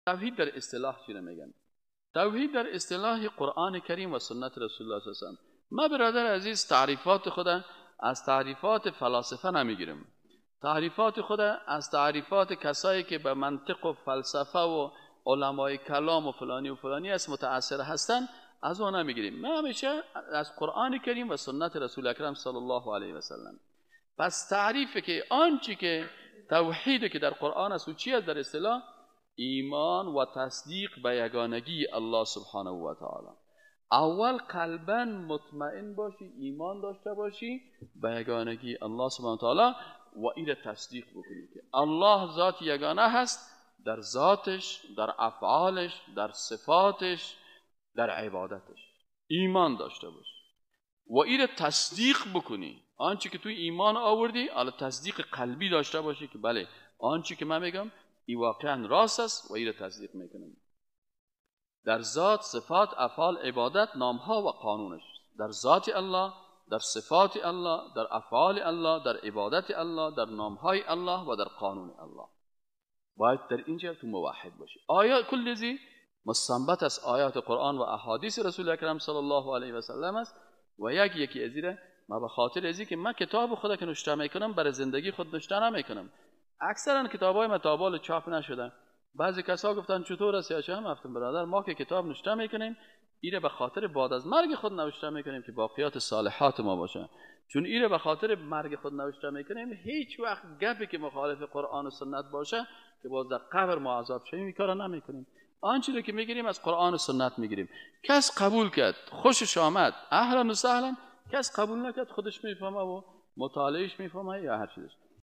توحید در اصطلاح چی میگن؟ توحید در اصطلاح قرآن کریم و سنت رسول الله صلی الله علیه و سلم. ما برادر عزیز تعریفات خود از تعریفات فلاسفه نمیگیریم، تعریفات خود از تعریفات کسایی که به منطق و فلسفه و علمای کلام و فلانی از متأثر هستن از اون نمیگیریم. ما همیشه از قرآن کریم و سنت رسول اکرم صلی الله علیه و سلم. پس تعریفی که آنچه که توحیدی که در قرآن است و چی است در اصطلاح؟ ایمان و تصدیق به یگانگی الله سبحانه و تعالی. اول قلبا مطمئن باشی، ایمان داشته باشی به یگانگی الله سبحانه و تعالی و این تصدیق بکنی که الله ذات یگانه هست در ذاتش، در افعالش، در صفاتش، در عبادتش. ایمان داشته باشی و این تصدیق بکنی. آنچه که توی ایمان آوردی حالا تصدیق قلبی داشته باشی که بله آنچه که من میگم این واقعا راست است و این تصدیق میکنم در ذات، صفات، افعال، عبادت، نامها و قانونش، در ذات الله، در صفات الله، در افعال الله، در عبادت الله، در نامهای الله و در قانون الله. باید در اینجا تو موحد باشی. آیات کل ذی مستنبط از آیات قرآن و احادیث رسول اکرم صلی الله علیه و سلم است و یکی از اینا ما به خاطر ازی که من کتاب خدا که نوشته میکنم برای زندگی خود نوشته نمیکنم. اکثرا کتابای مطابال چاپ نشده. بعضی کسا گفتن چطور است یا چه هم گفتم برادر ما که کتاب نوشته میکنیم ایره به خاطر بعد از مرگ خود نوشته میکنیم که باقیات صالحات ما باشه. چون ایره به خاطر مرگ خود نوشته میکنیم هیچ وقت گپی که مخالف قرآن و سنت باشه که باز در قبر ما عذاب شویم این کارا نمیکنیم. آنچه که میگیریم از قرآن و سنت میگیریم. کس قبول کرد خوشش آمد اهلا و سهلا، کس قبول نکرد خودش میفهمه و مطالعهش میفهمه یا هر چیزش.